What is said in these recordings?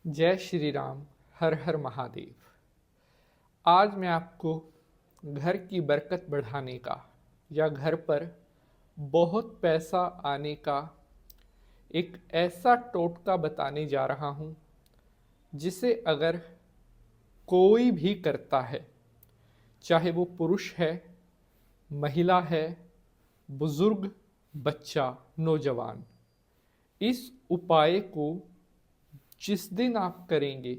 जय श्री राम। हर हर महादेव। आज मैं आपको घर की बरकत बढ़ाने का या घर पर बहुत पैसा आने का एक ऐसा टोटका बताने जा रहा हूँ जिसे अगर कोई भी करता है, चाहे वो पुरुष है, महिला है, बुजुर्ग, बच्चा, नौजवान, इस उपाय को जिस दिन आप करेंगे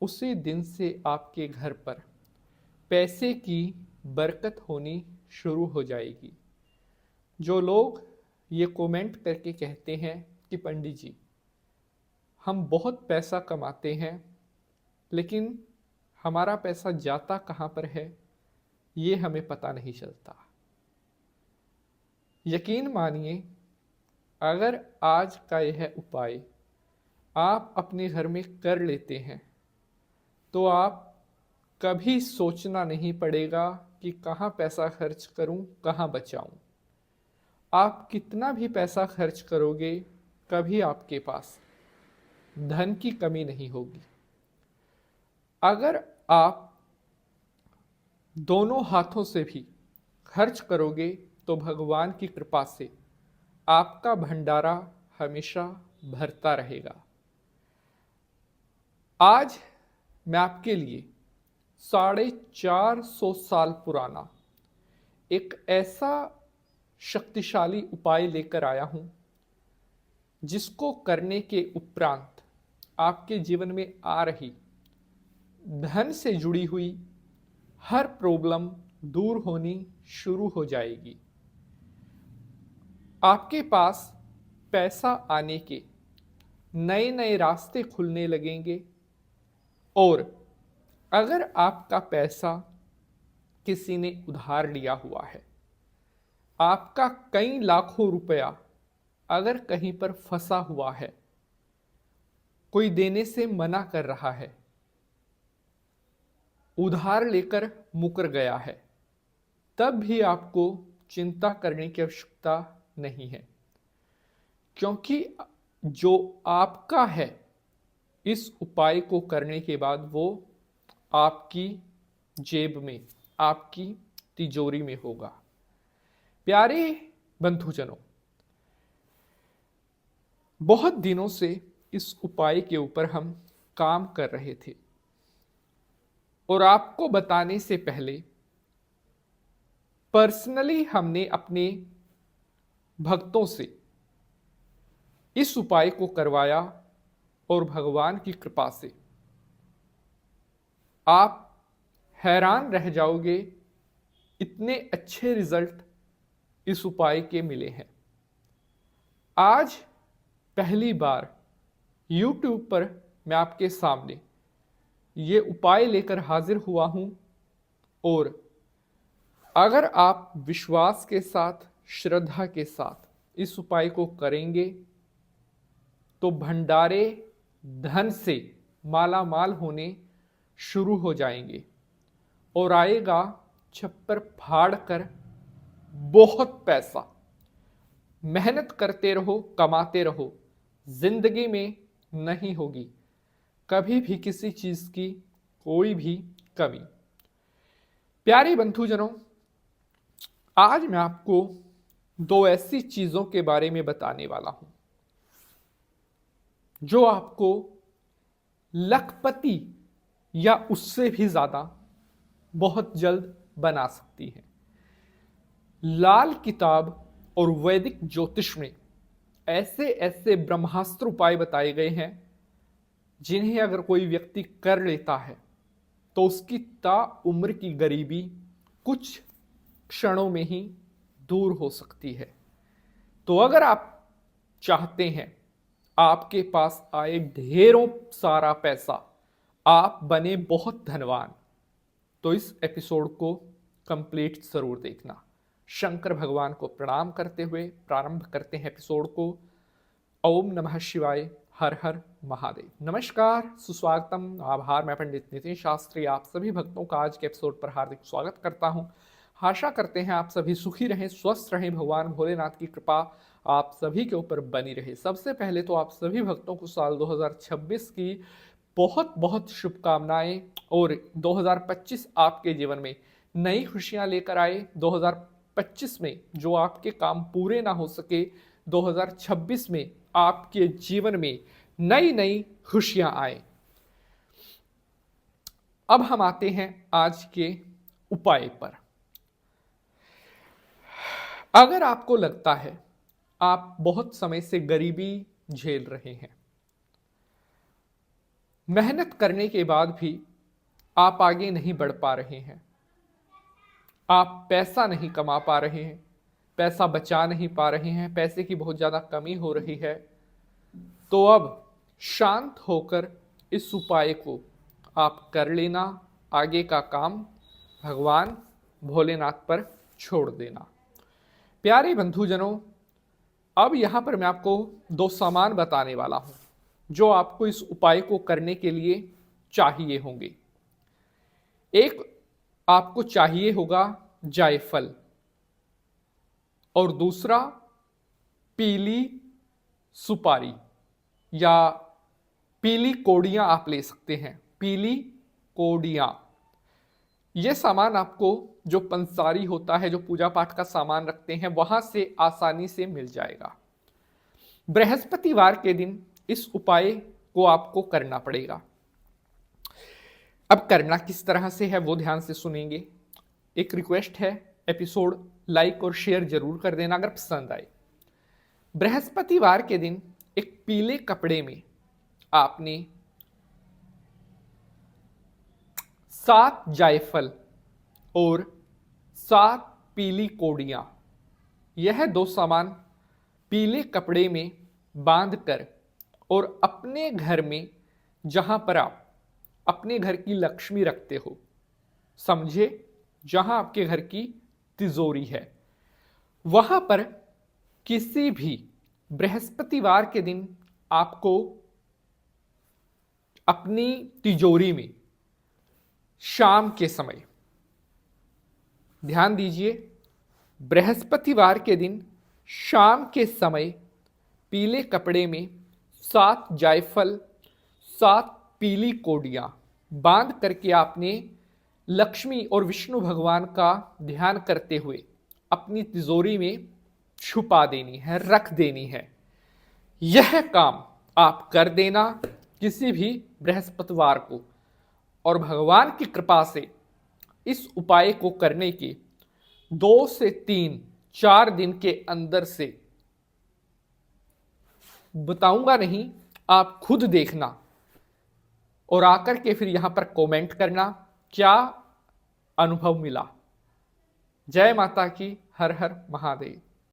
उसी दिन से आपके घर पर पैसे की बरकत होनी शुरू हो जाएगी। जो लोग ये कमेंट करके कहते हैं कि पंडित जी हम बहुत पैसा कमाते हैं लेकिन हमारा पैसा जाता कहाँ पर है, ये हमें पता नहीं चलता। यकीन मानिए, अगर आज का यह उपाय आप अपने घर में कर लेते हैं तो आप कभी सोचना नहीं पड़ेगा कि कहाँ पैसा खर्च करूं, कहाँ बचाऊं। आप कितना भी पैसा खर्च करोगे, कभी आपके पास धन की कमी नहीं होगी। अगर आप दोनों हाथों से भी खर्च करोगे तो भगवान की कृपा से आपका भंडारा हमेशा भरता रहेगा। आज मैं आपके लिए 450 पुराना एक ऐसा शक्तिशाली उपाय लेकर आया हूं जिसको करने के उपरांत आपके जीवन में आ रही धन से जुड़ी हुई हर प्रॉब्लम दूर होनी शुरू हो जाएगी। आपके पास पैसा आने के नए नए रास्ते खुलने लगेंगे और अगर आपका पैसा किसी ने उधार लिया हुआ है, आपका कई लाखों रुपया अगर कहीं पर फंसा हुआ है, कोई देने से मना कर रहा है, उधार लेकर मुकर गया है, तब भी आपको चिंता करने की आवश्यकता नहीं है, क्योंकि जो आपका है इस उपाय को करने के बाद वो आपकी जेब में, आपकी तिजोरी में होगा। प्यारे बंधुजनों, बहुत दिनों से इस उपाय के ऊपर हम काम कर रहे थे और आपको बताने से पहले पर्सनली हमने अपने भक्तों से इस उपाय को करवाया और भगवान की कृपा से आप हैरान रह जाओगे, इतने अच्छे रिजल्ट इस उपाय के मिले हैं। आज पहली बार YouTube पर मैं आपके सामने ये उपाय लेकर हाजिर हुआ हूं और अगर आप विश्वास के साथ, श्रद्धा के साथ इस उपाय को करेंगे तो भंडारे धन से माला माल होने शुरू हो जाएंगे और आएगा छप्पर फाड़ कर बहुत पैसा। मेहनत करते रहो, कमाते रहो, जिंदगी में नहीं होगी कभी भी किसी चीज की कोई भी कमी। प्यारे बंधुजनों, आज मैं आपको दो ऐसी चीजों के बारे में बताने वाला हूं जो आपको लखपति या उससे भी ज्यादा बहुत जल्द बना सकती है। लाल किताब और वैदिक ज्योतिष में ऐसे ऐसे ब्रह्मास्त्र उपाय बताए गए हैं जिन्हें अगर कोई व्यक्ति कर लेता है तो उसकी ताउम्र की गरीबी कुछ क्षणों में ही दूर हो सकती है। तो अगर आप चाहते हैं आपके पास आए ढेरों सारा पैसा, आप बने बहुत धनवान, तो इस एपिसोड को कंप्लीट जरूर देखना। शंकर भगवान को प्रणाम करते हुए प्रारंभ करते हैं एपिसोड को। ओम नमः शिवाय, हर हर महादेव। नमस्कार, सुस्वागतम, आभार। मैं पंडित नितिन शास्त्री आप सभी भक्तों का आज के एपिसोड पर हार्दिक स्वागत करता हूं। आशा करते हैं आप सभी सुखी रहें, स्वस्थ रहें, भगवान भोलेनाथ की कृपा आप सभी के ऊपर बनी रहे। सबसे पहले तो आप सभी भक्तों को साल 2026 की बहुत बहुत शुभकामनाएं और 2025 आपके जीवन में नई खुशियां लेकर आए। 2025 में जो आपके काम पूरे ना हो सके, 2026 में आपके जीवन में नई नई खुशियां आए। अब हम आते हैं आज के उपाय पर। अगर आपको लगता है आप बहुत समय से गरीबी झेल रहे हैं, मेहनत करने के बाद भी आप आगे नहीं बढ़ पा रहे हैं, आप पैसा नहीं कमा पा रहे हैं, पैसा बचा नहीं पा रहे हैं, पैसे की बहुत ज़्यादा कमी हो रही है, तो अब शांत होकर इस उपाय को आप कर लेना। आगे का काम भगवान भोलेनाथ पर छोड़ देना। प्यारे बंधुजनों, अब यहाँ पर मैं आपको 2 सामान बताने वाला हूँ जो आपको इस उपाय को करने के लिए चाहिए होंगे। एक आपको चाहिए होगा जायफल और दूसरा पीली सुपारी या पीली कोड़ियाँ आप ले सकते हैं, पीली कोड़ियाँ। ये सामान आपको जो पंसारी होता है, जो पूजा पाठ का सामान रखते हैं, वहां से आसानी से मिल जाएगा। बृहस्पतिवार के दिन इस उपाय को आपको करना पड़ेगा। अब करना किस तरह से है वो ध्यान से सुनेंगे। एक रिक्वेस्ट है, एपिसोड लाइक और शेयर जरूर कर देना अगर पसंद आए। बृहस्पतिवार के दिन एक पीले कपड़े में आपने 7 जायफल और 7 पीली कोड़ियाँ, यह 2 सामान पीले कपड़े में बांधकर और अपने घर में जहाँ पर आप अपने घर की लक्ष्मी रखते हो, समझे जहाँ आपके घर की तिजोरी है, वहाँ पर किसी भी बृहस्पतिवार के दिन आपको अपनी तिजोरी में शाम के समय, ध्यान दीजिए, बृहस्पतिवार के दिन शाम के समय पीले कपड़े में 7 जायफल 7 पीली कोड़ियाँ बांध करके आपने लक्ष्मी और विष्णु भगवान का ध्यान करते हुए अपनी तिजोरी में छुपा देनी है, रख देनी है। यह काम आप कर देना किसी भी बृहस्पतिवार को, और भगवान की कृपा से इस उपाय को करने के 2 से 3-4 दिन के अंदर से, बताऊंगा नहीं, आप खुद देखना और आकर के फिर यहां पर कमेंट करना क्या अनुभव मिला। जय माता की, हर हर महादेव।